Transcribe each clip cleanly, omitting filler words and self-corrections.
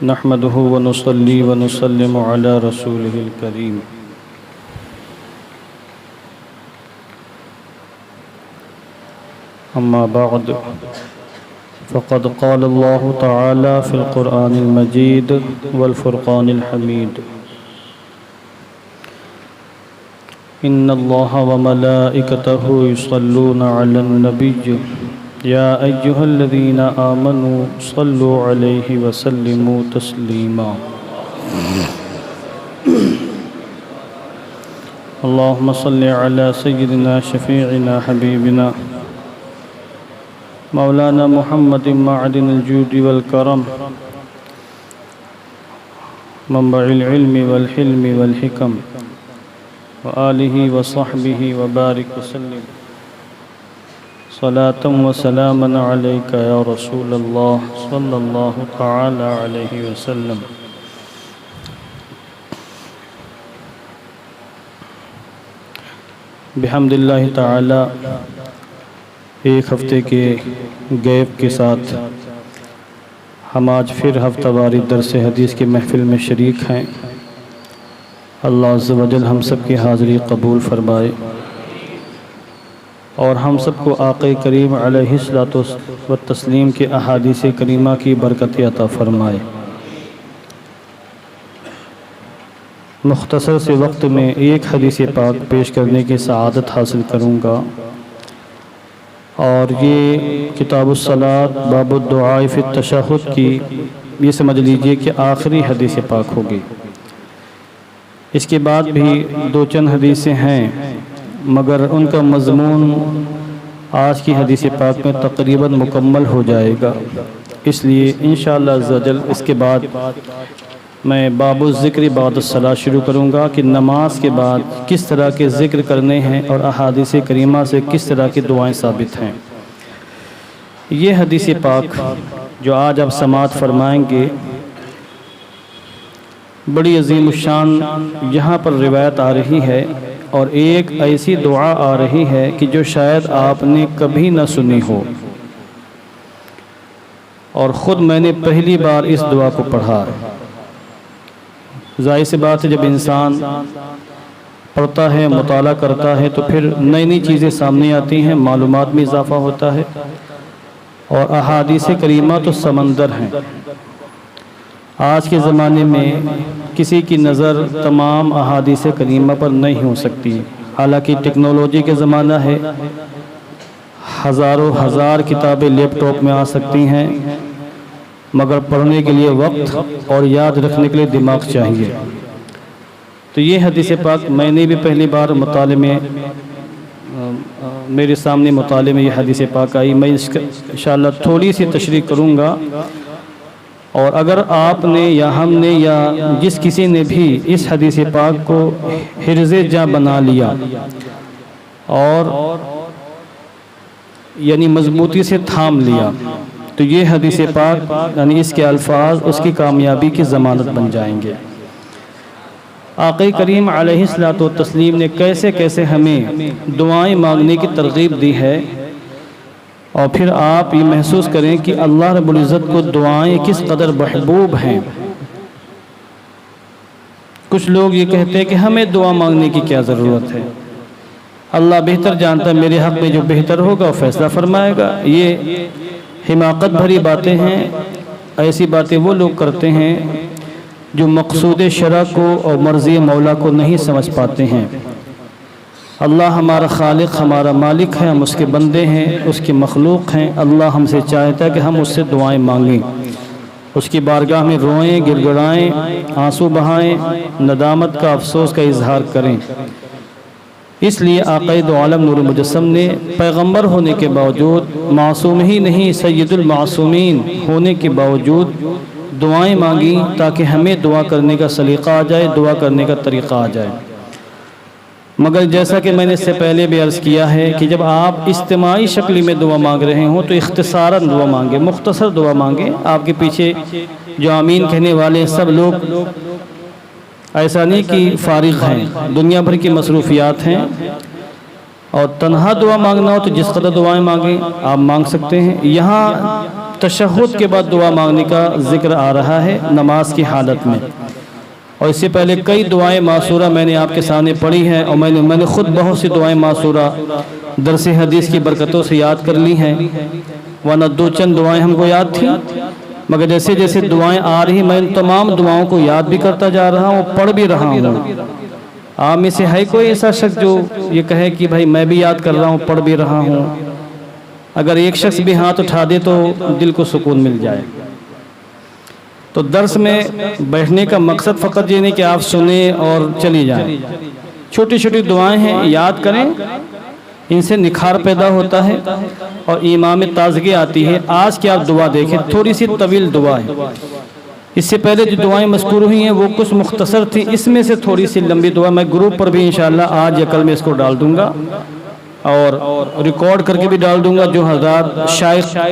نحمده ونصلي ونسلم على رسوله الكريم أما بعد فقد قال الله تعالى في القرآن المجيد والفرقان الحميد إن الله وملائكته يصلون على النبي يا أيها الذين آمنوا صلوا عليه وسلموا تسليما اللهم صل على سيدنا شفيعنا حبيبنا مولانا محمد معدن الجود والكرم منبع العلم والحلم والحكم وآله وصحبه وبارك وسلم صلاة وسلاما عليك يا رسول الله صلى الله تعالى عليه وسلم بحمد اللہ تعالی ایک ہفتے کے گیپ کے ساتھ ہم آج پھر ہفتہ واری درس حدیث کی محفل میں شریک ہیں۔ اللہ عز و جل ہم سب کی حاضری قبول فرمائے اور ہم سب کو آقا کریم علیہ الصلوۃ والتسلیم کے احادیث کریمہ کی برکت عطا فرمائے۔ مختصر سے وقت میں ایک حدیث پاک پیش کرنے کی سعادت حاصل کروں گا، اور یہ کتاب الصلاۃ باب الدعاء فی التشہد کی یہ سمجھ لیجئے کہ آخری حدیث پاک ہوگی۔ اس کے بعد بھی دو چند حدیثیں ہیں، مگر ان کا مضمون آج کی حدیث پاک میں تقریباً مکمل ہو جائے گا، اس لیے انشاءاللہ عز و جل اس کے بعد میں باب الذکر بعد الصلاۃ شروع کروں گا کہ نماز کے بعد کس طرح کے ذکر کرنے ہیں اور احادیث کریمہ سے کس طرح کی دعائیں ثابت ہیں۔ یہ حدیث پاک جو آج آپ سماعت فرمائیں گے بڑی عظیم الشان یہاں پر روایت آ رہی ہے، اور ایک ایسی دعا آ رہی ہے کہ جو شاید آپ نے کبھی نہ سنی ہو، اور خود میں نے پہلی بار اس دعا کو پڑھا۔ ظاہر سی بات ہے جب انسان پڑھتا ہے، مطالعہ کرتا ہے، تو پھر نئی نئی چیزیں سامنے آتی ہیں، معلومات میں اضافہ ہوتا ہے، اور احادیث کریمہ تو سمندر ہیں۔ آج کے زمانے میں کسی کی نظر تمام احادیث کریمہ پر نہیں ہو سکتی، حالانکہ ٹیکنالوجی کے زمانہ ہے، ہزاروں ہزار کتابیں لیپ ٹاپ میں آ سکتی ہیں، مگر پڑھنے کے لیے وقت اور یاد رکھنے کے لیے دماغ چاہیے۔ تو یہ حدیث پاک میں نے بھی پہلی بار مطالعے میں میرے سامنے مطالعے میں یہ حدیث پاک آئی، میں اس کا انشاءاللہ تھوڑی سی تشریح کروں گا، اور اگر آپ نے یا ہم نے یا جس کسی نے بھی اس حدیث پاک کو حرز جاں بنا لیا اور یعنی مضبوطی سے تھام لیا، تو یہ حدیث پاک یعنی اس کے الفاظ اس کی کامیابی کی ضمانت بن جائیں گے۔ آقا کریم علیہ الصلوۃ والتسلیم نے کیسے کیسے ہمیں دعائیں مانگنے کی ترغیب دی ہے، اور پھر آپ یہ محسوس کریں کہ اللہ رب العزت کو دعائیں کس قدر محبوب ہیں۔ کچھ لوگ یہ کہتے ہیں کہ ہمیں دعا مانگنے کی کیا ضرورت ہے، اللہ بہتر جانتا ہے، میرے حق میں جو بہتر ہوگا وہ فیصلہ فرمائے گا۔ یہ حماقت بھری باتیں ہیں، ایسی باتیں وہ لوگ کرتے ہیں جو مقصود شرع کو اور مرضی مولا کو نہیں سمجھ پاتے ہیں۔ اللہ ہمارا خالق، ہمارا مالک ہے، ہم اس کے بندے ہیں، اس کی مخلوق ہیں۔ اللہ ہم سے چاہتا ہے کہ ہم اس سے دعائیں مانگیں، اس کی بارگاہ میں روئیں، گڑ گڑائیں، آنسو بہائیں، ندامت کا، افسوس کا اظہار کریں۔ اس لیے آقا دو عالم نور مجسم نے پیغمبر ہونے کے باوجود، معصوم ہی نہیں سید المعصومین ہونے کے باوجود دعائیں مانگیں، تاکہ ہمیں دعا کرنے کا سلیقہ آ جائے، دعا کرنے کا طریقہ آ جائے۔ مگر جیسا کہ میں نے اس سے پہلے بھی عرض کیا ہے کہ جب آپ اجتماعی شکل میں دعا مانگ رہے ہوں تو اختصاراً دعا مانگیں، مختصر دعا مانگیں۔ آپ کے پیچھے جو آمین کہنے والے سب لوگ ایسا نہیں کہ فارغ ہیں، دنیا بھر کی مصروفیات ہیں، اور تنہا دعا مانگنا ہو تو جس قدر دعائیں مانگیں آپ مانگ سکتے ہیں۔ یہاں تشہد کے بعد دعا مانگنے کا ذکر آ رہا ہے نماز کی حالت میں، اور اس سے پہلے کئی دعائیں معصورہ میں نے آپ کے سامنے پڑھی ہیں، اور میں نے خود بہت سی دعائیں معصورہ درس حدیث کی برکتوں سے یاد کر لی ہیں، ورنہ دو چند دعائیں ہم کو یاد تھیں، مگر جیسے جیسے دعائیں آ رہی میں ان تمام دعاؤں کو یاد بھی کرتا جا رہا ہوں، پڑھ بھی رہا ہوں۔ آپ میں سے ہے کوئی ایسا شخص جو یہ کہے کہ بھائی میں بھی یاد کر رہا ہوں، پڑھ بھی رہا ہوں؟ اگر ایک شخص بھی ہاتھ اٹھا دے تو دل کو سکون مل جائے۔ تو درس میں بیٹھنے کا مقصد فقط یہ نہیں کہ آپ سنیں اور چلی جائیں، چھوٹی چھوٹی دعائیں ہیں، یاد کریں، ان سے نکھار پیدا ہوتا ہے اور ایمان میں تازگی آتی ہے۔ آج کی آپ دعا دیکھیں، تھوڑی سی طویل دعا ہے، اس سے پہلے جو دعائیں مذکور ہوئی ہیں وہ کچھ مختصر تھیں، اس میں سے تھوڑی سی لمبی دعا میں گروپ پر بھی انشاءاللہ آج یا کل میں اس کو ڈال دوں گا اور ریکارڈ کر کے بھی ڈال دوں گا۔ جو حضرات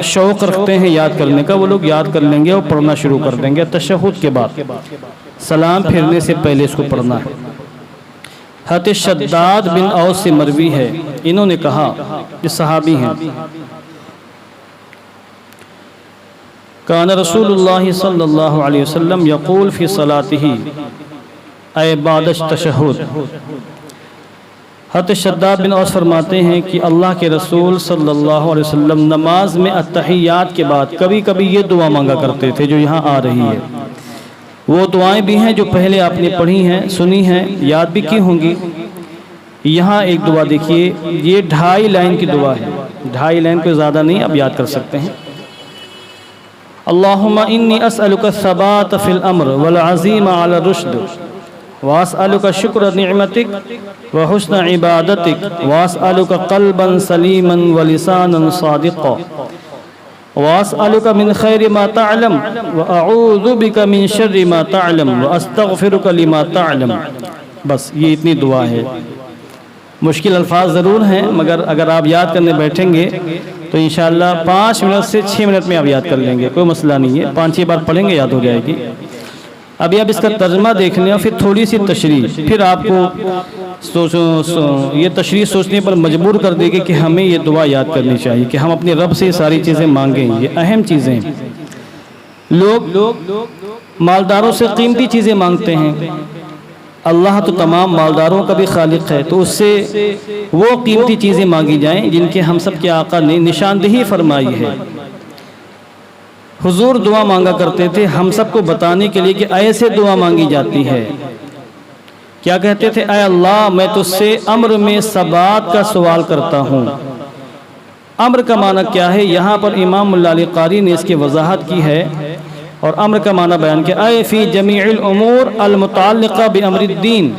شوق رکھتے ہیں یاد کرنے کا وہ لوگ یاد کر لیں گے اور پڑھنا شروع کر دیں گے۔ تشہد کے بعد سلام پھیرنے سے پہلے اس کو پڑھنا ہے۔ حضرت شداد بن اوس سے مروی ہے، انہوں نے کہا، یہ صحابی ہیں، کان رسول اللہ صلی اللہ علیہ وسلم یقول فی صلاتہ اے بعد التشہد۔ حضرت شداد بن اوس فرماتے ہیں کہ اللہ کے رسول صلی اللہ علیہ وسلم نماز میں التحیات کے بعد کبھی کبھی یہ دعا مانگا کرتے تھے جو یہاں آ رہی ہے۔ وہ دعائیں بھی ہیں جو پہلے آپ نے پڑھی ہیں، سنی ہیں، یاد بھی کی ہوں گی۔ یہاں ایک دعا دیکھیے، یہ 2.5 لائن کی دعا ہے، 2.5 لائن کو زیادہ نہیں، آپ یاد کر سکتے ہیں۔ اللہم انی اسألک الثبات فی الامر والعزیم علی الرشد واسألک شکر نعمتک وحسن عبادتک واسألک قلبا سلیما ولسانا صادقا واسألک من خیر ما تعلم واعوذ بک من شر ما تعلم واستغفرک لما تعلم۔ بس یہ اتنی دعا ہے، مشکل الفاظ ضرور ہیں مگر اگر آپ یاد کرنے بیٹھیں گے تو انشاءاللہ 5 منٹ سے 6 منٹ میں آپ یاد کر لیں گے، کوئی مسئلہ نہیں ہے، 5-6 بار پڑھیں گے یاد ہو جائے گی۔ ابھی آپ اس کا ترجمہ دیکھ لیں اور پھر تھوڑی سی تشریح، پھر آپ کو یہ تشریح سوچنے پر مجبور کر دے گی کہ ہمیں یہ دعا یاد کرنی چاہیے کہ ہم اپنے رب سے یہ ساری چیزیں مانگیں، یہ اہم چیزیں۔ لوگ مالداروں سے قیمتی چیزیں مانگتے ہیں، اللہ تو تمام مالداروں کا بھی خالق ہے، تو اس سے وہ قیمتی چیزیں مانگی جائیں جن کے ہم سب کے آقا نے نشاندہی فرمائی ہے۔ حضور دعا مانگا کرتے تھے ہم سب کو بتانے کے لیے کہ ایسے دعا مانگی جاتی ہے۔ کیا کہتے تھے؟ اے اللہ میں تجھ سے امر میں ثبات کا سوال کرتا ہوں۔ امر کا معنی کیا ہے؟ یہاں پر امام ملا علی قاری نے اس کی وضاحت کی ہے اور امر کا معنی بیان کیا، اے فی جمیع الامور المتعلقہ بامر الدین،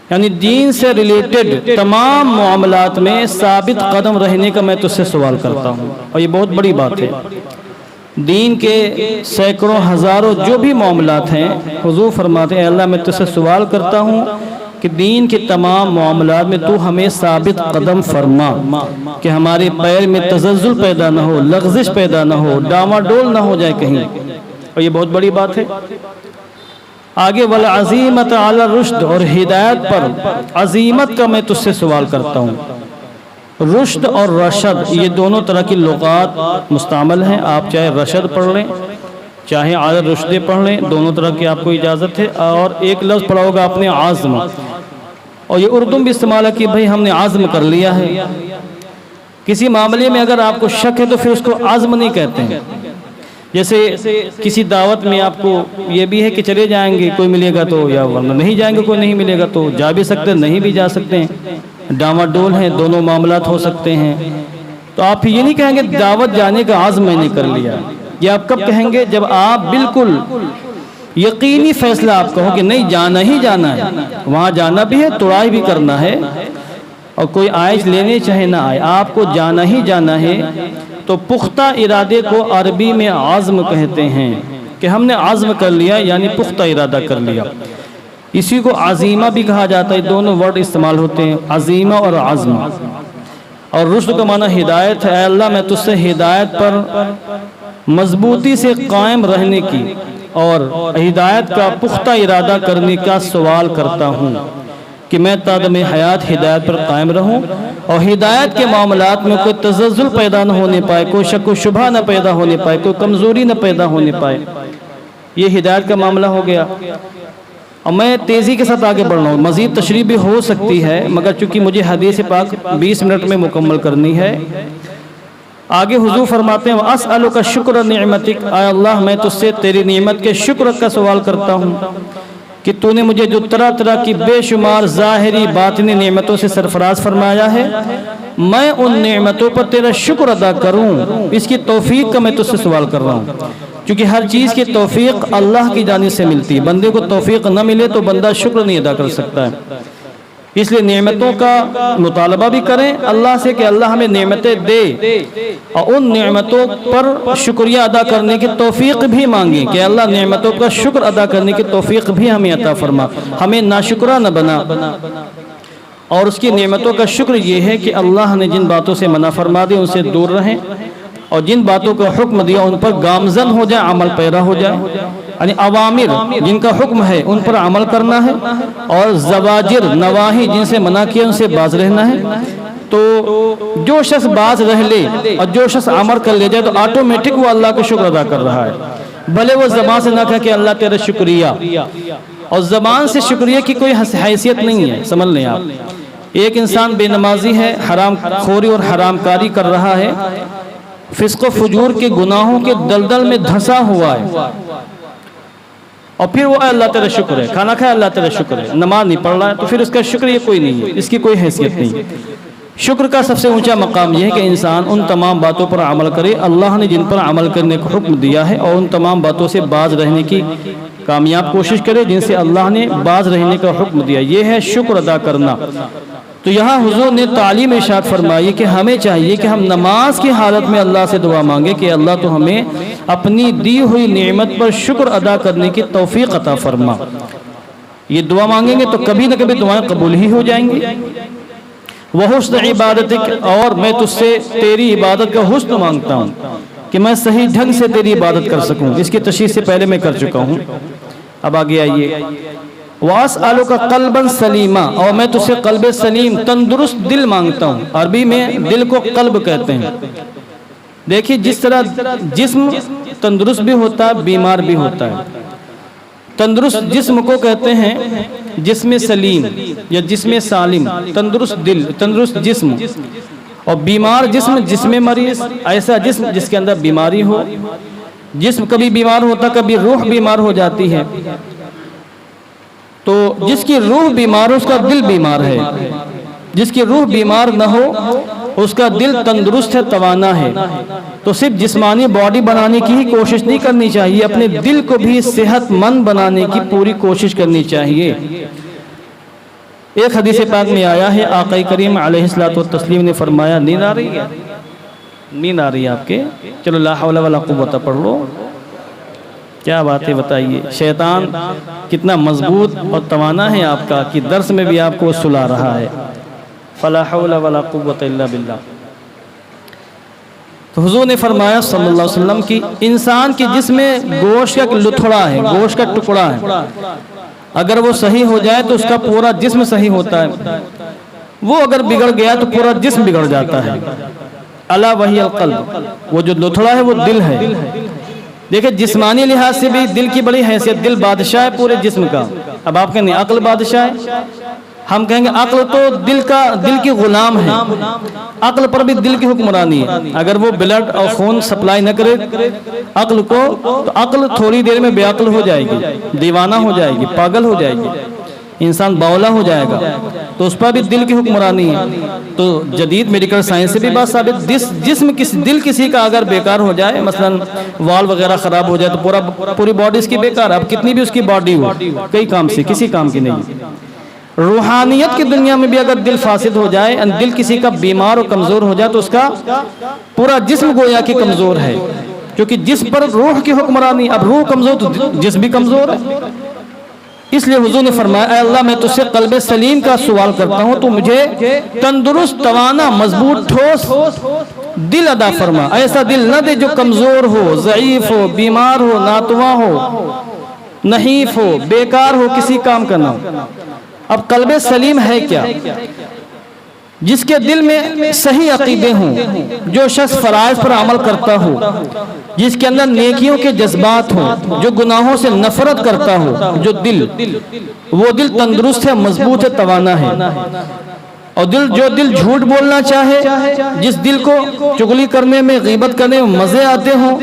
یعنی دین سے ریلیٹڈ تمام معاملات میں ثابت قدم رہنے کا میں تجھ سے سوال کرتا ہوں۔ اور یہ بہت بڑی بات ہے، دین کے سینکڑوں ہزاروں جو بھی معاملات ہیں، حضور فرماتے ہیں اے اللہ میں تجھ سے سوال کرتا ہوں کہ دین کے تمام معاملات میں تو ہمیں ثابت قدم فرما، کہ ہمارے پیر میں تزلزل پیدا نہ ہو، لغزش پیدا نہ ہو، ڈاما ڈول نہ ہو جائے کہیں۔ اور یہ بہت بڑی بات ہے۔ آگے والعزیمت علی الرشد، اور ہدایت پر عزیمت کا میں تجھ سے سوال کرتا ہوں۔ رشد اور رشد یہ دونوں طرح کی لغات مستعمل ہیں، آپ چاہے رشد پڑھ لیں چاہے علی رشد پڑھ لیں، دونوں طرح کی آپ کو اجازت ہے۔ اور ایک لفظ پڑھا ہوگا آپ نے عزم، اور یہ اردو بھی استعمال ہے کہ بھئی ہم نے عزم کر لیا ہے۔ کسی معاملے میں اگر آپ کو شک ہے تو پھر اس کو عزم نہیں کہتے ہیں۔ جیسے کسی دعوت میں آپ کو یہ بھی ہے کہ چلے جائیں گے، کوئی ملے گا تو، یا ورنہ نہیں جائیں گے، کوئی نہیں ملے گا تو جا بھی سکتے نہیں بھی جا سکتے ہیں، ڈاما ڈول ہیں، دونوں معاملات ہو سکتے ہیں۔ تو آپ یہ نہیں کہیں گے دعوت جانے کا عزم میں نے کر لیا، یہ آپ کب کہیں گے؟ جب آپ بالکل یقینی فیصلہ آپ کہو کہ نہیں جانا ہی جانا ہے، وہاں جانا بھی ہے، توڑائی بھی کرنا ہے، اور کوئی آئج لینے چاہے نہ آئے، آپ کو جانا ہی جانا ہے، تو پختہ ارادے کو عربی میں عزم کہتے ہیں، کہ ہم نے عزم کر لیا یعنی پختہ ارادہ کر لیا۔ اسی کو عزیمہ بھی کہا جاتا ہے، دونوں ورڈ استعمال ہوتے ہیں، عزیمہ اور عزم۔ اور رشد کا معنی ہدایت ہے، اے اللہ میں تجھ سے ہدایت پر مضبوطی سے قائم رہنے کی اور ہدایت کا پختہ ارادہ کرنے کا سوال کرتا ہوں، کہ میں تا دم حیات ہدایت پر قائم رہوں اور ہدایت کے معاملات میں کوئی تزلزل پیدا نہ ہونے پائے، کوئی شک و شبہ نہ پیدا ہونے پائے، کوئی کمزوری نہ پیدا ہونے پائے. یہ ہدایت کا معاملہ ہو گیا. اور میں تیزی کے ساتھ آگے بڑھ رہا ہوں، مزید تشریح بھی ہو سکتی ہے مگر چونکہ مجھے حدیث پاک 20 منٹ میں مکمل کرنی ہے. آگے حضور فرماتے ہیں وَأَسْأَلُكَ شُكْرَ نِعْمَتِكَ، اے اللہ میں تجھ سے تیری نعمت کے شکر کا سوال کرتا ہوں کہ تو نے مجھے جو طرح طرح کی بے شمار ظاہری باطنی نعمتوں سے سرفراز فرمایا ہے، میں ان نعمتوں پر تیرا شکر ادا کروں، اس کی توفیق کا میں تجھ سے سوال کر رہا ہوں. کیونکہ ہر چیز کی توفیق اللہ کی جانب سے ملتی ہے، بندے کو توفیق نہ ملے تو بندہ شکر نہیں ادا کر سکتا ہے. اس لیے نعمتوں کا مطالبہ بھی کریں اللہ سے کہ اللہ ہمیں نعمتیں دے، اور ان نعمتوں پر شکریہ ادا کرنے کی توفیق بھی مانگیں کہ اللہ نعمتوں کا شکر ادا کرنے کی توفیق بھی ہمیں عطا فرما، ہمیں ناشکرہ نہ بنا. اور اس کی نعمتوں کا شکر یہ ہے کہ اللہ نے جن باتوں سے منع فرما دی ان سے دور رہیں، اور جن باتوں کا حکم دیا ان پر گامزن ہو جائے، عمل پیرا ہو جائے. یعنی اوامر جن کا حکم ہے ان پر عمل کرنا ہے، اور زواجر نواہی جن سے منع کیا ان سے باز رہنا ہے. تو جو شخص باز رہ لے اور جو شخص عمل کر لے جائے تو آٹومیٹک وہ اللہ کا شکر ادا کر رہا ہے، بھلے وہ زبان سے نہ کہے کہ اللہ تیرا شکریہ. اور زبان سے شکریہ کی کوئی حیثیت نہیں ہے. سمجھ لیں آپ، ایک انسان بے نمازی ہے، حرام خوری اور حرام کاری کر رہا ہے، فسق و فجور کے گناہوں کے دلدل میں دھنسا ہوا ہے، اور پھر وہ اللہ تیرا شکر ہے، کھانا کھایا اللہ تیرا شکر ہے، نماز نہیں پڑھ رہا ہے، تو پھر اس کا شکر یہ کوئی نہیں ہے، اس کی کوئی حیثیت نہیں. شکر کا سب سے اونچا مقام یہ ہے کہ انسان ان تمام باتوں پر عمل کرے اللہ نے جن پر عمل کرنے کا حکم دیا ہے، اور ان تمام باتوں سے باز رہنے کی کامیاب کوشش کرے جن سے اللہ نے باز رہنے کا حکم دیا. یہ ہے شکر ادا کرنا. تو یہاں حضور نے تعلیم ارشاد فرمائی کہ ہمیں چاہیے کہ ہم نماز کی حالت میں اللہ سے دعا مانگے کہ اللہ تو ہمیں اپنی دی ہوئی نعمت پر شکر ادا کرنے کی توفیق عطا فرما. یہ دعا مانگیں گے تو کبھی نہ کبھی دعائیں قبول ہی ہو جائیں گی. وحسن عبادتک، اور میں تجھ سے تیری عبادت کا حسن مانگتا ہوں کہ میں صحیح ڈھنگ سے تیری عبادت کر سکوں. اس کی تشریح سے پہلے میں کر چکا ہوں. اب آگے آئیے. وَأَسْأَلُكَ قَلْبًا سَلِيمًا، اور میں تجھ سے قلب سلیم تندرست دل مانگتا ہوں. عربی میں دل کو قلب کہتے ہیں. دیکھیے جس طرح جسم تندرست بھی ہوتا ہے بیمار بھی ہوتا ہے. تندرست جسم کو کہتے ہیں جسم سلیم یا جسم سالم. تندرست دل، تندرست جسم. اور بیمار جسم، جسم مریض، ایسا جسم جس کے اندر بیماری ہو. جسم کبھی بیمار ہوتا، کبھی روح بیمار ہو جاتی ہے. تو جس کی روح بیمار ہو اس کا دل بیمار ہے، جس کی روح بیمار نہ ہو اس کا دل تندرست ہے، توانا ہے. تو صرف جسمانی باڈی بنانے کی ہی کوشش نہیں کرنی چاہیے، اپنے دل کو بھی صحت مند بنانے کی پوری کوشش کرنی چاہیے. ایک حدیث پاک میں آیا ہے آقا کریم علیہ الصلوۃ والتسلیم نے فرمایا، نیند آ رہی ہے؟ نیند آ رہی ہے آپ کے؟ چلو لا حول ولا قوت پڑھ لو. کیا بات ہے بتائیے، شیطان کتنا مضبوط اور توانا ہے آپ کا کہ درس میں بھی آپ کو سلا رہا ہے. فلا حول ولا قوت الا باللہ. تو حضور نے فرمایا صلی اللہ علیہ وسلم کی انسان کے جسم میں گوشت کا لتھڑا ہے، گوشت کا ٹکڑا ہے، اگر وہ صحیح ہو جائے تو اس کا پورا جسم صحیح ہوتا ہے. وہ اگر بگڑ گیا تو پورا جسم بگڑ جاتا ہے. الا وہی القلب، وہ جو لتھڑا ہے وہ دل ہے. دیکھیں جسمانی لحاظ سے بھی دل کی بڑی حیثیت، دل بادشاہ ہے پورے جسم کا. اب آپ کہیں گے عقل بادشاہ ہے، ہم کہیں گے عقل تو دل کی غلام ہے. عقل پر بھی دل کی حکمرانی ہے. اگر وہ بلڈ اور خون سپلائی نہ کرے عقل کو تو عقل تھوڑی دیر میں بے عقل ہو جائے گی، دیوانہ ہو جائے گی، پاگل ہو جائے گی، انسان باولا ہو جائے گا. تو اس پر بھی دل کی حکمرانی ہے. تو جدید میڈیکل سائنس سے بھی بات ثابت، دل کسی کا اگر بیکار ہو جائے، مثلا وال وغیرہ خراب ہو جائے تو پوری باڈی اس کی بیکار ہے. اب کتنی بھی اس کی باڈی ہو، کئی کام سے کسی کام کی نہیں. روحانیت کی دنیا میں بھی اگر دل فاسد ہو جائے، دل کسی کا بیمار اور کمزور ہو جائے تو اس کا پورا جسم گویا کہ کمزور ہے، کیونکہ جسم پر روح کی حکمرانی. اب روح کمزور تو جسم بھی کمزور ہے. اس لیے حضور نے فرمایا اے اللہ میں تجھ سے قلب سلیم کا سوال کرتا ہوں، تو مجھے تندرست توانا مضبوط ٹھوس دل عطا فرما. ایسا دل نہ دے جو کمزور ہو، ضعیف ہو، بیمار ہو، ناتواں ہو، نحیف ہو، بیکار ہو، کسی کام کا نہ ہو. اب قلب سلیم ہے کیا؟ جس کے دل میں صحیح عقیدے ہوں، جو شخص فرائض پر عمل کرتا ہو، جس کے اندر نیکیوں کے جذبات ہوں، جو گناہوں سے نفرت کرتا ہو، جو وہ دل تندرست ہے، مضبوط ہے، توانا ہے۔ اور جو دل جھوٹ بولنا چاہے، جس دل کو چغلی کرنے میں، غیبت کرنے میں مزے آتے ہوں،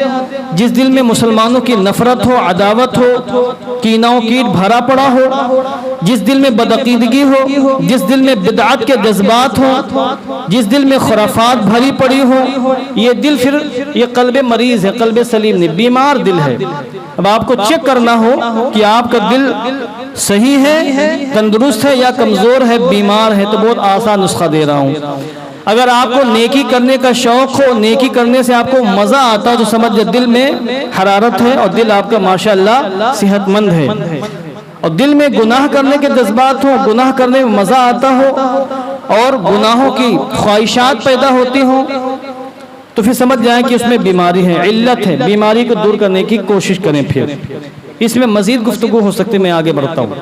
جس دل میں مسلمانوں کی نفرت ہو، عداوت ہو، کینہ و کیٹ بھرا پڑا ہو، جس دل میں بدعقیدگی ہو، جس دل میں بدعت کے جذبات ہوں، جس دل میں خرافات بھری پڑی ہو، یہ دل پھر یہ قلب مریض ہے، قلب سلیم نہیں، بیمار دل ہے۔ اب آپ کو چیک کرنا ہو کہ آپ کا دل صحیح ہے، تندرست ہے یا کمزور ہے، بیمار ہے، تو بہت آسان نسخہ دے رہا ہوں۔ اگر آپ کو نیکی کرنے کا شوق ہو، نیکی کرنے سے آپ کو مزہ آتا ہے، تو سمجھ دل میں حرارت ہے اور دل آپ کا ماشاءاللہ صحت مند ہے۔ اور دل میں گناہ کرنے کے جذبات ہوں، گناہ کرنے میں مزہ آتا ہو اور گناہوں کی خواہشات پیدا ہوتی ہوں، تو پھر سمجھ جائیں کہ اس میں بیماری ہے، علت ہے۔ بیماری کو دور کرنے کی کوشش کریں۔ پھر اس میں مزید گفتگو ہو سکتی، میں آگے بڑھتا ہوں۔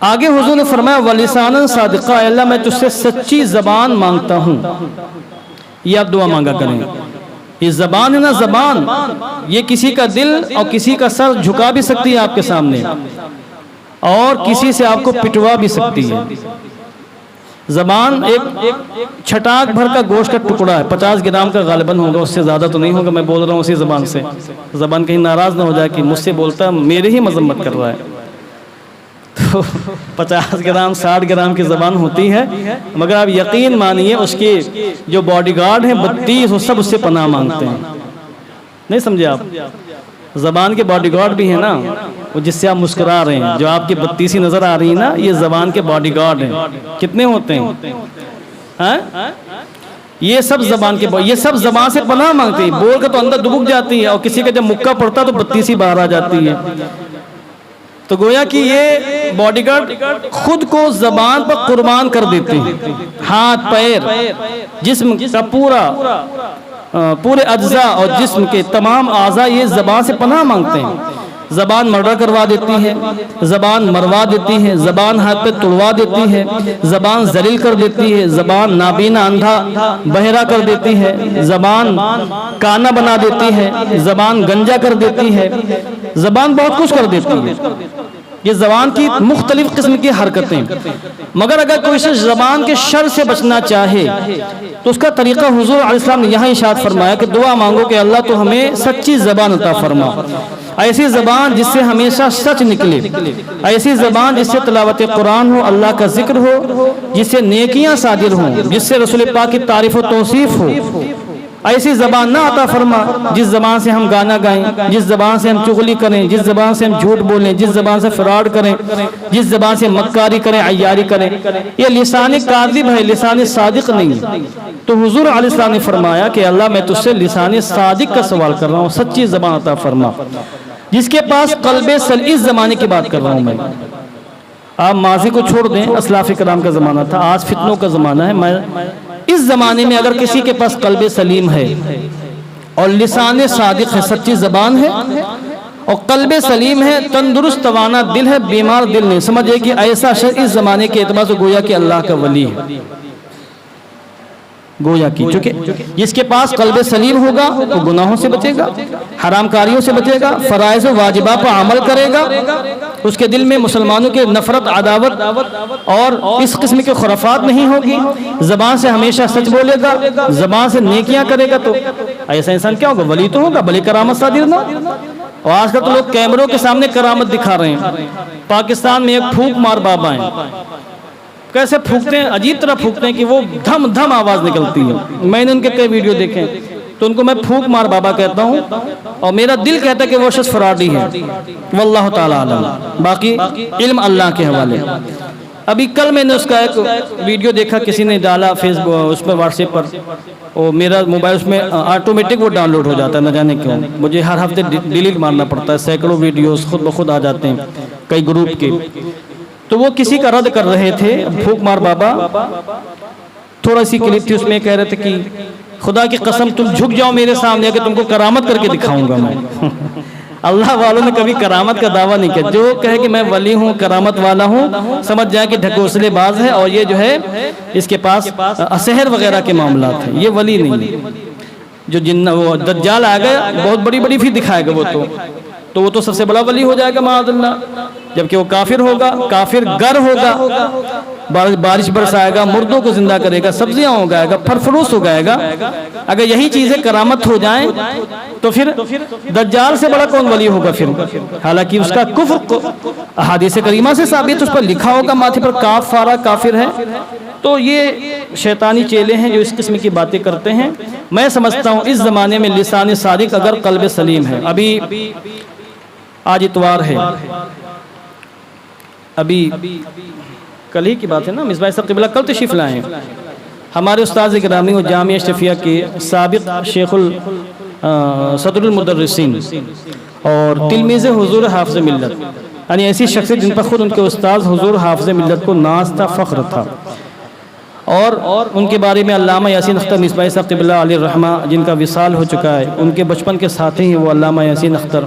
آگے حضور نے فرمایا وَلِسَانًا صَادِقًا، اے اللہ میں تجھ سے سچی زبان مانگتا ہوں۔ یہ آپ دعا مانگا کریں۔ یہ زبان ہے نا، زبان یہ کسی کا دل اور کسی کا سر جھکا بھی سکتی ہے آپ کے سامنے، اور کسی سے آپ کو پٹوا بھی سکتی ہے۔ زبان ایک چھٹاک بھر کا گوشت کا ٹکڑا ہے، 50 گرام کا غالباً ہوگا، اس سے زیادہ تو نہیں ہوگا۔ میں بول رہا ہوں اسی زبان سے، زبان کہیں ناراض نہ ہو جائے کہ مجھ سے بولتا ہے، میرے ہی مذمت کر رہا ہے۔ تو 50 گرام 60 گرام کی زبان ہوتی ہے، مگر آپ یقین مانیے اس کے جو باڈی گارڈ ہیں 32، وہ سب اس سے پناہ مانگتے ہیں۔ نہیں سمجھے آپ؟ زبان کے باڈی گارڈ بھی ہیں نا، وہ جس سے آپ مسکرا رہے ہیں، جو آپ کی 32 نظر آ رہی ہے نا، یہ زبان کے باڈی گارڈ ہیں۔ کتنے ہوتے ہیں؟ یہ سب زبان کے، یہ سب زبان سے پناہ مانگتے ہیں، بول کے تو اندر دبک جاتی ہے، اور کسی کا جب مکہ پڑتا تو 32 باہر آ جاتی ہے۔ تو گویا کہ یہ باڈی گارڈ خود کو زبان پر قربان کر دیتے ہیں، ہاتھ پیر جسم کا پورے اجزاء اور جسم کے تمام اعضاء یہ زبان سے پناہ مانگتے ہیں۔ زبان مرڈر کروا دیتی ہے، زبان مروا دیتی ہے، زبان ہاتھ پہ توڑوا دیتی ہے، زبان ذلیل کر دیتی ہے، زبان نابینا اندھا بہرا کر دیتی ہے، زبان کانا بنا دیتی ہے، زبان گنجا کر دیتی ہے، زبان بہت کچھ کر دیتی ہے۔ یہ زبان کی مختلف قسم کی حرکتیں، مگر اگر کوئی شخص زبان کے شر سے بچنا چاہے تو اس کا طریقہ حضور علیہ السلام نے یہاں ارشاد فرمایا کہ دعا مانگو کہ اللہ تو ہمیں سچی زبان عطا فرما، ایسی زبان جس سے ہمیشہ سچ نکلے، ایسی زبان جس سے تلاوت قرآن ہو، اللہ کا ذکر ہو، جس سے نیکیاں صادر ہوں، جس سے رسول پاک کی تعریف و توصیف ہو۔ ایسی زبان نہ عطا فرما جس زبان سے ہم گانا گائیں، جس زبان سے ہم چغلی کریں، جس زبان سے ہم جھوٹ بولیں، جس زبان سے فراڈ کریں، جس زبان سے مکاری کریں، عیاری کریں۔ یہ لسان کاذب ہے، لسان صادق نہیں۔ تو حضور علیہ السلام نے فرمایا کہ اللہ میں تجھ سے لسان صادق کا سوال کر رہا ہوں، سچی زبان عطا فرما، جس کے پاس قلب سلیم۔ اس زمانے کی بات کر رہا ہوں میں، آپ ماضی کو چھوڑ دیں، اسلاف کرام کا زمانہ تھا، آج فتنوں کا زمانہ ہے۔ میں اس زمانے میں اگر کسی کے پاس قلب سلیم ہے اور لسان صادق ہے، سچی زبان ہے اور قلب سلیم ہے، تندرست توانا دل ہے، بیمار دل نہیں، سمجھے کہ ایسا شخص اس زمانے کے اعتبار سے گویا کہ اللہ کا ولی ہے، گویا کی، چونکہ جس کے پاس قلب سلیم ہوگا وہ گناہوں سے بچے گا، حرام کاریوں سے بچے گا، فرائض و واجبات پر عمل کرے گا، اس کے دل میں مسلمانوں کے نفرت، عداوت اور اس قسم کے خرافات نہیں ہوگی، زبان سے ہمیشہ سچ بولے گا، زبان سے نیکیاں کرے گا، تو ایسا انسان کیا ہوگا؟ ولی تو ہوگا، بھلے کرامت صادر نہ۔ اور آج کل تو لوگ کیمروں کے سامنے کرامت دکھا رہے ہیں۔ پاکستان میں ایک پھونک مار بابا ہیں، کیسے پھونکتے ہیں، عجیب طرح پھونکتے ہیں کہ وہ دھم دھم آواز نکلتی ہے۔ میں نے ان کے کئی ویڈیو دیکھے ہیں، تو ان کو میں پھونک مار بابا کہتا ہوں، اور میرا دل کہتا ہے کہ وہ شخص فراڈی ہے، واللہ تعالی عالم، باقی علم اللہ کے حوالے۔ ابھی کل میں نے اس کا ایک ویڈیو دیکھا، کسی نے ڈالا فیس بک، اس پہ واٹس ایپ پر، اور میرا موبائل اس میں آٹومیٹک وہ ڈاؤن لوڈ ہو جاتا ہے، نہ جانے کیوں، مجھے ہر ہفتے ڈیلیٹ مارنا پڑتا ہے، سینکڑوں ویڈیوز خود بخود آ جاتے ہیں کئی گروپ کے۔ تو وہ کسی کا رد کر رہے تھے، پھونک مار بابا، تھوڑا سی کلپ تھی، اس میں کہہ رہے تھے کہ خدا کی قسم تم جھک جاؤ میرے سامنے کہ تم کو کرامت کر کے دکھاؤں گا میں۔ اللہ والوں نے کبھی کرامت کا دعویٰ نہیں کیا. جو کہے کہ میں ولی ہوں کرامت والا ہوں سمجھ جائے کہ ڈھکوسلے باز ہے اور یہ جو ہے اس کے پاس سحر وغیرہ کے معاملات ہیں. یہ ولی نہیں ہے. جو وہ دجال آ گیا بہت بڑی بڑی بھی دکھائے گا وہ تو سب سے بڑا ولی ہو جائے گا معاذ اللہ. جبکہ وہ کافر ہوگا, کافر گر ہوگا, بارش برسائے گا, مردوں کو زندہ کرے گا, سبزیاں اگائے گا, پھل فروٹ اگائے گا. اگر یہی چیزیں کرامت ہو جائیں تو پھر دجال سے بڑا کون ولی ہوگا پھر؟ حالانکہ اس کا کفر احادیث کریمہ سے ثابت, اس پر لکھا ہوگا ماتھے پر کاف فارا کافر ہے. تو یہ شیطانی چیلے ہیں جو اس قسم کی باتیں کرتے ہیں. میں سمجھتا ہوں اس زمانے میں لسان صادق اگر قلب سلیم ہے. ابھی آج اتوار ہے, ابھی کل ہی کی بات ہے نا, مصباح صاحب قبلہ کل تشریف لائے ہیں. ہمارے استاذ گرامی و جامعہ اشرفیہ کے سابق شیخ صدر المدرسین اور تلمیذ حضور حافظ ملت, یعنی ایسی شخصیت جن پر خود ان کے استاذ حضور حافظ ملت کو ناز تھا, فخر تھا. اور ان کے بارے میں علامہ یاسین اختر مصباح صاحب قبلہ علیہ الرحمہ جن کا وصال ہو چکا ہے, ان کے بچپن کے ساتھی ہیں وہ علامہ یاسین اختر,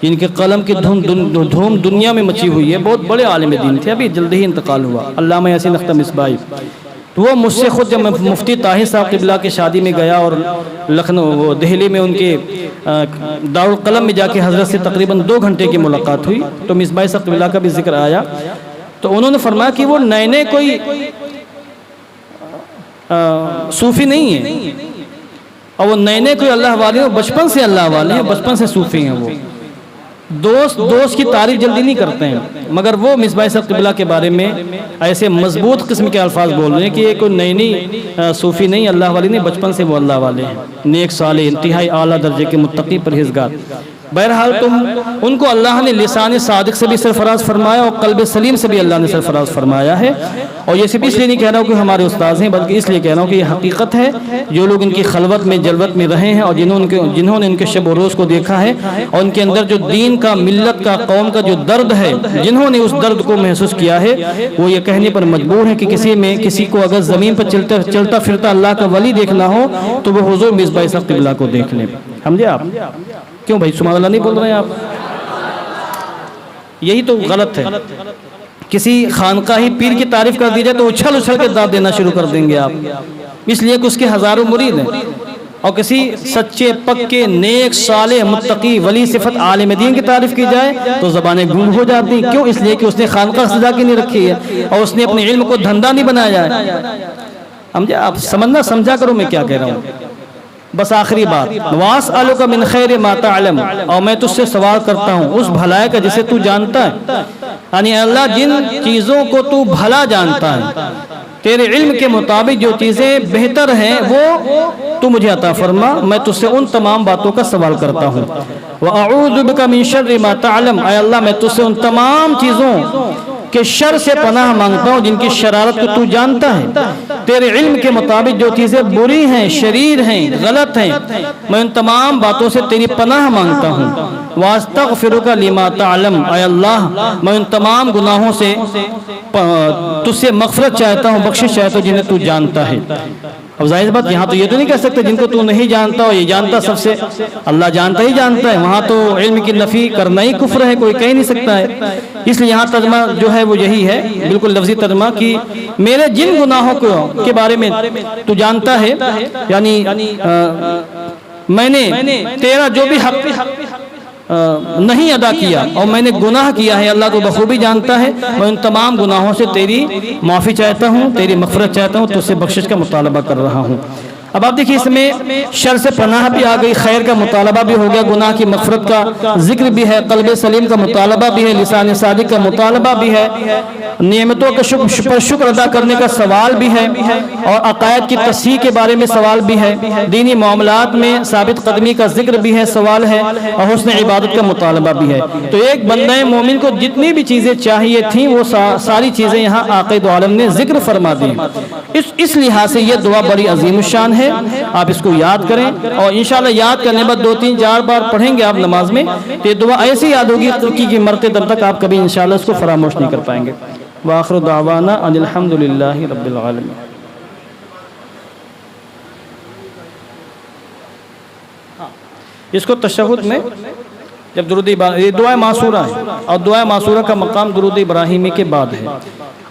جن کے قلم کی دھوم دنیا میں مچی ہوئی ہے. بہت بڑے عالم دین تھے, ابھی جلدی ہی انتقال ہوا علامہ یاسین اختر مصباحی. تو وہ مجھ سے خود جب میں مفتی طاہر صاحب قبلہ کی شادی میں گیا اور لکھنؤ دہلی میں ان کے دارالقلم میں جا کے حضرت سے تقریباً 2 گھنٹے کی ملاقات ہوئی, تو مصباح صاحب قبلہ کا بھی ذکر آیا. تو انہوں نے فرمایا کہ وہ نئے کوئی صوفی نہیں ہے, اور وہ نئے کوئی اللہ والے ہیں, بچپن سے اللہ والے ہیں, بچپن سے صوفی ہیں. وہ دوست کی تعریف جلدی نہیں کرتے ہیں, مگر وہ مصباح صاحب قبلہ کے بارے میں ایسے مضبوط قسم کے الفاظ بول رہے ہیں کہ یہ کوئی نئی صوفی نہیں, اللہ والی نہیں, بچپن سے وہ اللہ والے ہیں, نیک صالح, انتہائی اعلیٰ درجے کے متقی پرہیزگار. بہرحال ان کو اللہ نے لسان صادق سے بھی سرفراز فرمایا اور قلب سلیم سے بھی اللہ نے سرفراز فرمایا ہے. اور یہ صرف اس لیے نہیں کہہ رہا ہوں کہ ہمارے استاذ ہیں, بلکہ اس لیے کہہ رہا ہوں کہ یہ حقیقت ہے. جو لوگ ان کی خلوت میں جلوت میں رہے ہیں اور جنہوں نے ان کے شب و روز کو دیکھا ہے اور ان کے اندر جو دین کا, ملت کا, قوم کا جو درد ہے, جنہوں نے اس درد کو محسوس کیا ہے, وہ یہ کہنے پر مجبور ہے کہ کسی کو اگر زمین پر چلتا پھرتا اللہ کا ولی دیکھنا ہو تو وہ حضور مصباح صاحب قبلہ کو دیکھ لیں. سمجھے آپ؟ کیوں بھائی سبحان اللہ نہیں بول رہے ہیں آپ؟ یہی تو غلط ہے. کسی خانقاہی پیر کی تعریف کر دی جائے تو اچھل کے داد دینا شروع کر دیں گے آپ, اس لیے کہ اس کے ہزاروں مرید ہیں. اور کسی سچے پکے نیک صالح متقی ولی صفت عالم دین کی تعریف کی جائے تو زبانیں گونگ ہو جاتی ہیں. کیوں؟ اس لیے کہ اس نے خانقاہ سجا کے نہیں رکھی ہے اور اس نے اپنے علم کو دھندا نہیں بنایا ہے. آپ سمجھا کرو میں کیا کہہ رہا ہوں. بس آخری بات, وَاسْأَلُكَ مِنْ خَيْرِ مَا تَعْلَمُ, اور میں تجھ سے سوال کرتا ہوں اس بھلائی کا جسے تو جانتا ہے. یعنی اللہ جن چیزوں کو تو بھلا جانتا ہے, تیرے علم کے مطابق جو چیزیں بہتر ہیں وہ تو مجھے عطا فرما. میں تجھ سے ان تمام باتوں کا سوال کرتا ہوں. وَأَعُوذُ بِكَ مِنْ شَرِّ مَا تَعْلَمُ, اے اللہ میں تجھ سے ان تمام چیزوں کہ شر سے پناہ مانگتا ہوں جن کی شرارت کو تو جانتا ہے. تیرے علم کے مطابق جو چیزیں بری ہیں, شریر ہیں, غلط ہیں, میں ان تمام باتوں سے تیری پناہ مانگتا ہوں. وَاسْتَغْفِرُكَ لِمَا تَعْلَمُ, اے اللہ میں ان تمام گناہوں سے تجھ سے مغفرت چاہتا ہوں, بخشش چاہتا ہوں جنہیں تو جانتا ہے. اب ظاہر بات یہاں تو یہ تو نہیں کہہ سکتے جن کو تو نہیں جانتا ہو, یہ جانتا سب سے, اللہ جانتا ہی جانتا ہے. وہاں تو علم کی نفی کرنا ہی کفر ہے, کوئی کہہ نہیں سکتا ہے. اس لیے یہاں ترجمہ جو ہے وہ یہی ہے, بالکل لفظی ترجمہ, کہ میرے جن گناہوں کے بارے میں تو جانتا ہے, یعنی میں نے تیرا جو بھی حق نہیں ادا کیا اور میں نے گناہ کیا ہے, اللہ تو بخوبی جانتا ہے. میں ان تمام گناہوں سے تیری معافی چاہتا ہوں, تیری مغفرت چاہتا ہوں, تجھ سے بخشش کا مطالبہ کر رہا ہوں. اب آپ دیکھیے اس میں شر سے پناہ بھی آ گئی, خیر کا مطالبہ بھی ہو گیا, گناہ کی مغفرت کا ذکر بھی ہے, قلب سلیم کا مطالبہ بھی ہے, لسان صادق کا مطالبہ بھی ہے, نعمتوں کا شکر ادا کرنے کا سوال بھی ہے, اور عقائد کی تصحیح کے بارے میں سوال بھی ہے, دینی معاملات میں ثابت قدمی کا ذکر بھی ہے, سوال ہے, اور حسن عبادت کا مطالبہ بھی ہے. تو ایک بندہ مومن کو جتنی بھی چیزیں چاہیے تھیں وہ ساری چیزیں یہاں عاقد عالم نے ذکر فرما دی. اس لحاظ سے یہ دعا بڑی عظیم الشان ہے. آپ اس کو یاد کریں, اور انشاءاللہ یاد کرنے بعد 2-3-4 بار پڑھیں گے آپ نماز میں تو یہ دعا ایسی یاد ہوگی کہ مرتے دم تک آپ کبھی انشاءاللہ اس کو فراموش نہیں کر پائیں گے. وآخر دعوانا ان الحمدللہ رب العالمین. اس کو تشہد میں جب درود یہ دعائے معصورہ ہے، اور دعائے معصورہ کا مقام درود ابراہیمی کے بعد ہے،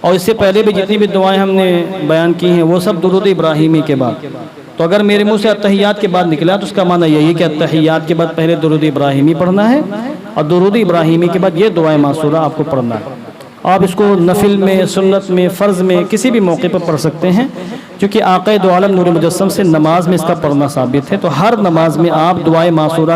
اور اس سے پہلے بھی جتنی بھی دعائیں ہم نے بیان کی ہیں وہ سب درود ابراہیمی کے بعد۔ تو اگر میرے منہ سے اتحیات کے بعد نکلا تو اس کا معنی یہی کہ اتحیات کے بعد پہلے درود ابراہیمی پڑھنا ہے، اور درود ابراہیمی کے بعد یہ دعائے معصورہ آپ کو پڑھنا ہے۔ آپ اس کو نفل میں، سنت میں، فرض میں کسی بھی موقع پر پڑھ سکتے ہیں، کیونکہ آقا دو عالم نور مجسم سے نماز میں اس کا پڑھنا ثابت ہے۔ تو ہر نماز میں آپ دعائے معصورہ